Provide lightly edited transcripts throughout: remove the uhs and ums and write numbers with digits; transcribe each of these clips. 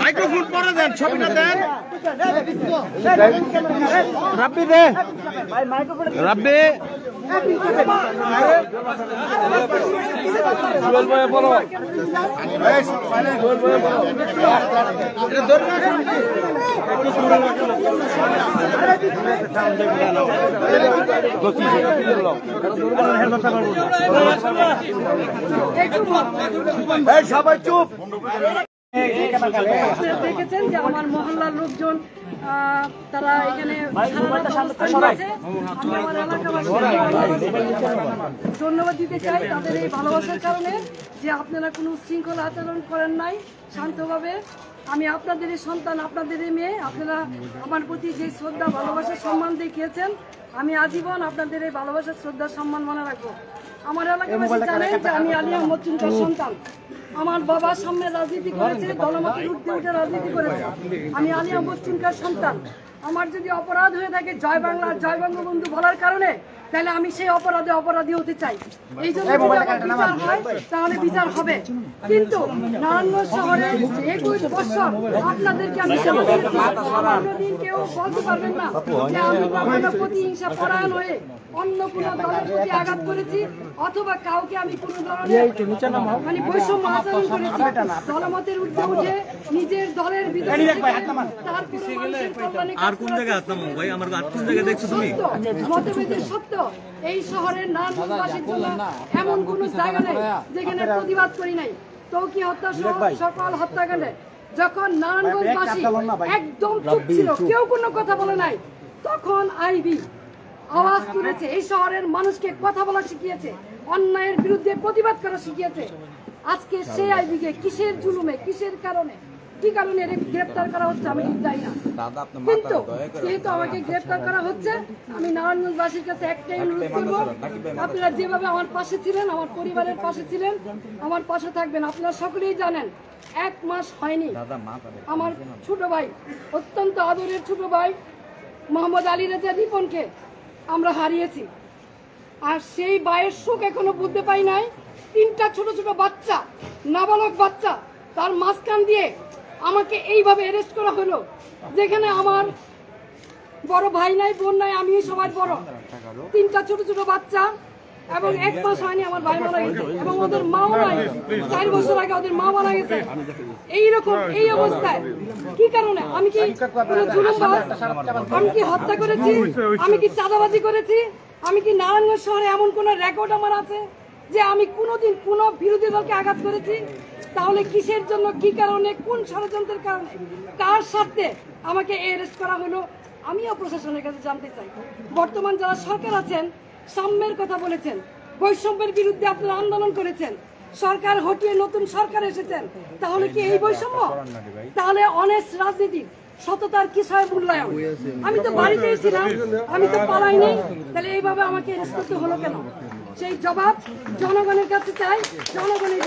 Microphone পরে দেন, ছবিটা দেন। রাব্বি দে, রাব্বি জুয়েল ভাই বলো, জুয়েল ভাই বলো, এটা দরকার সবাই চুপ। দেখেছেন যে আমার মহল্লার লোকজন তারা এখানে ধন্যবাদ দিতে চাই তাদের এই ভালোবাসার কারণে যে আপনারা কোনো শৃঙ্খলা আচরণ করেন নাই, শান্তভাবে। আমি আপনাদেরই সন্তান, আপনাদেরই মেয়ে, আপনারা আমার প্রতি যে শ্রদ্ধা ভালোবাসা সম্মান দেখিয়েছেন, আমি আজীবন আপনাদের এই ভালোবাসা শ্রদ্ধা সম্মান মনে রাখবো। আমার এলাকাবাসী জানেন যে আমি আলী আহমদ চুনকার সন্তান। আমার বাবা সামনে রাজনীতি করেছে, দলমতের উঠতে উঠে রাজনীতি করেছে। আমি আলী আহমদ চুনকার সন্তান। আমার যদি অপরাধ হয়ে থাকে জয় বাংলা জয় বঙ্গবন্ধু বলার কারণে, তাহলে আমি সেই অপরাধী হতে চাই। এই জন্য বিচার হয় তাহলে বিচার হবে। কিন্তু নারায়ণগঞ্জ শহরে 21 বছর আপনাদেরকে আমি কোনোদিন কেউ বলতে পারবেন না যে আমি কখনো প্রতিহিংসা পরায়ণ হয়ে অন্য কোনো দলের প্রতি আঘাত করেছি অথবা কাউকে আমি কোনো ধরনের মানে বৈষম্য আচরণ করেছি। দলমতের উঠে উঠে নিজের দলের বিরুদ্ধে মতভেদের সত্য এই শহরের নারায়ণগঞ্জবাসীর জন্য এমন কোন জায়গা নেই যেখানে প্রতিবাদ করি নাই। তৌকি হত্যা সহ সকল হত্যাকাণ্ডে যখন নারায়ণগঞ্জবাসী একদম চুপ ছিল, কেউ কোনো কথা বলে নাই, তখন আইবি আওয়াজ তুলেছে। এই শহরের মানুষকে কথা বলা শিখিয়েছে, অন্যায়ের বিরুদ্ধে প্রতিবাদ করা শিখিয়েছে। আজকে সেই আইবিকে কিসের জুলুমে, কিসের কারণে, কি কারণে গ্রেপ্তার করা হচ্ছে আমি জানি না। কিন্তু যেহেতু আমাকে গ্রেপ্তার করা হচ্ছে, আমি নারায়ণগঞ্জবাসীর কাছে একটাই অনুরোধ করবো, আপনারা যেভাবে আমার পাশে ছিলেন, আমার পরিবারের পাশে ছিলেন, আমার পাশে থাকবেন। আপনারা সকলেই জানেন 1 মাস হয়নি আমার ছোট ভাই, অত্যন্ত আদরের ছোট ভাই মোহাম্মদ আলী রেজা রিপনকে আমরা হারিয়েছি। আর সেই ভাইয়ের সুখ এখনো বুঝতে পাই নাই। 3টা ছোট ছোট বাচ্চা, নাবালক বাচ্চা, তার মাঝখান দিয়ে আমাকে এইভাবে অ্যারেস্ট করা হলো, যেখানে আমার বড় ভাই নাই, বোন নাই, আমি সবার বড়। 3টা ছোট ছোট বাচ্চা এবং 1 মাস হয়নি আমার ভাই মারা গেছে এবং ওদের মাও নাই। 4 বছর আগে ওদের মা মারা গেছে। এইরকম এই অবস্থায় কি কারণে? আমি কি কোনো জুলুমবাজ? আমি কি হত্যা করেছি? আমি কি চাঁদাবাজি করেছি? আমি কি নারায়ণগঞ্জ শহরে এমন কোন রেকর্ড আমার আছে যে আমি কোনোদিন কোনো বিরোধী দলকে আঘাত করেছি? তাহলে কিসের জন্য, কি কারণে, কোন ষড়যন্ত্রের কারণে, কার স্বার্থে আমাকে অ্যারেস্ট করা হলো? আমিও প্রশাসনের কাছে জানতে চাই। বর্তমান যারা সরকার আছেন, সাম্যের কথা বলেছেন, বৈষম্যের বিরুদ্ধে আপনারা আন্দোলন করেছেন, সরকার হটিয়ে নতুন সরকার এসেছেন, তাহলে কি এই বৈষম্য? তাহলে অনেস্ট রাজনীতি, সততার কি হয় মূল্যায়ন? আমি তো বাড়িতেই ছিলাম, আমি তো পালাইনি, তাহলে এইভাবে আমাকে অ্যারেস্ট করতে হলো কেন? সেই জবাব জনগণের কাছে চাই। জনগণের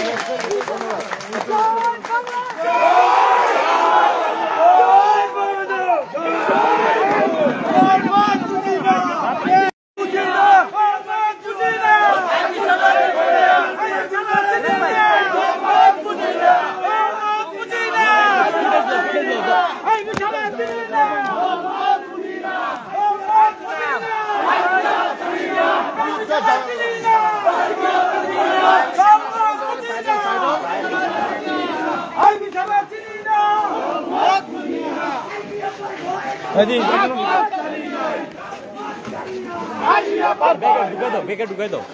ঢুকাই দাও।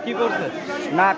কি করছে নাক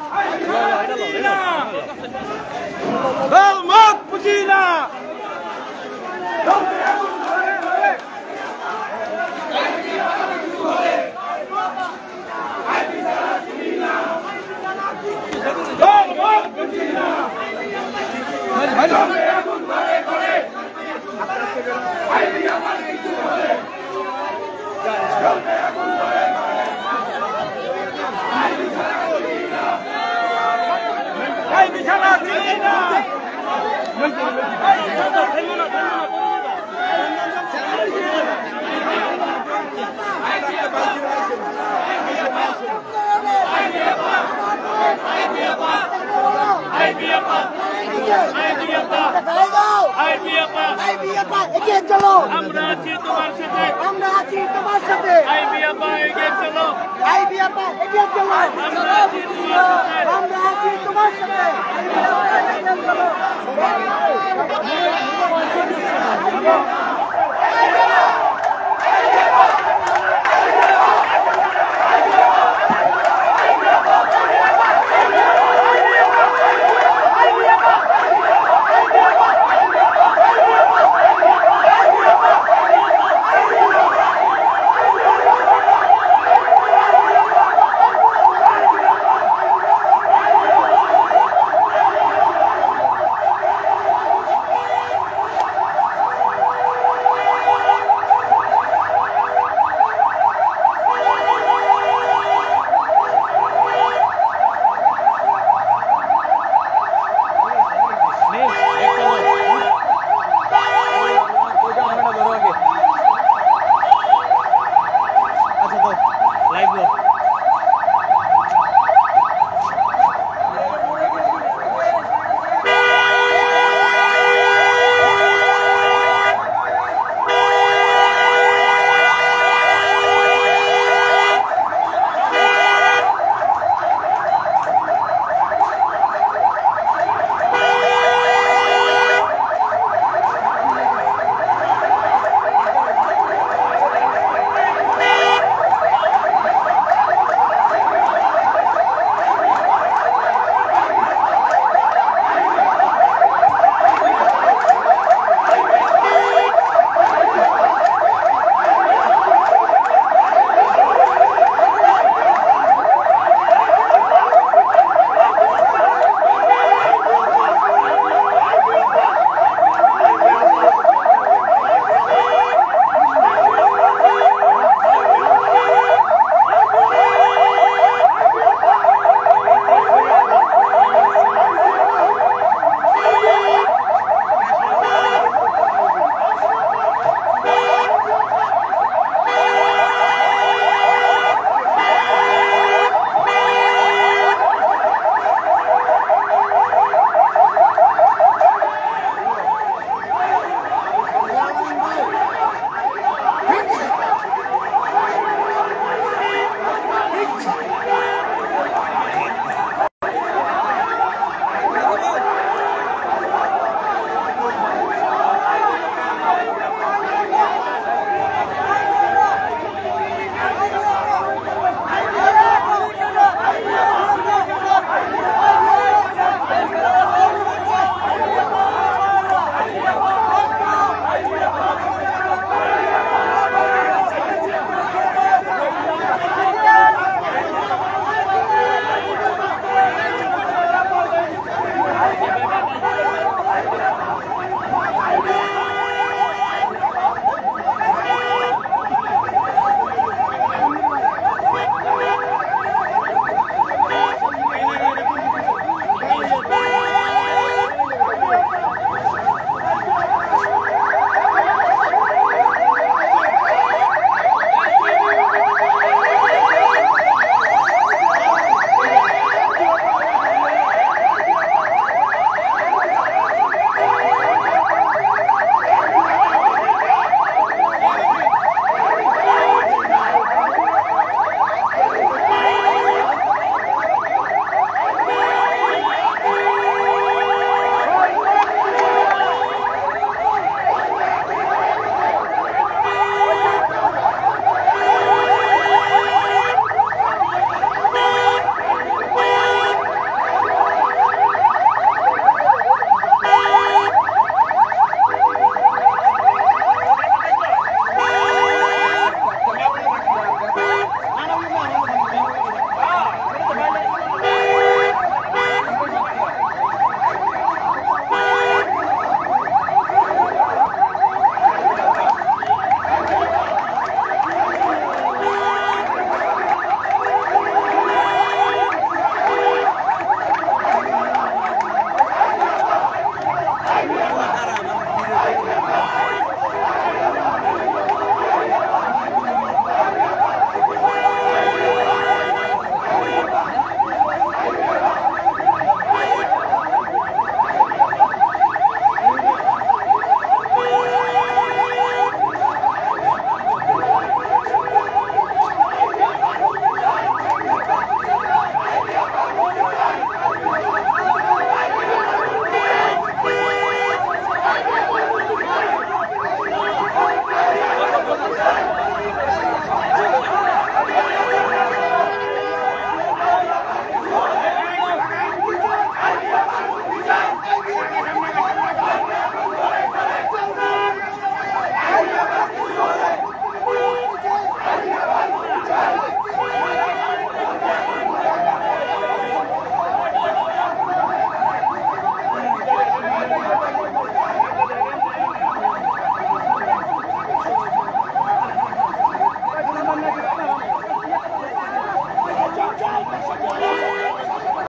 আমরা আছি তোমার সাথে, আমরা আছি তোমার সাথে। আইবি আপা এগিয়ে চলো, আইবি আপা এগিয়ে চলো। আমরা আছি তোমার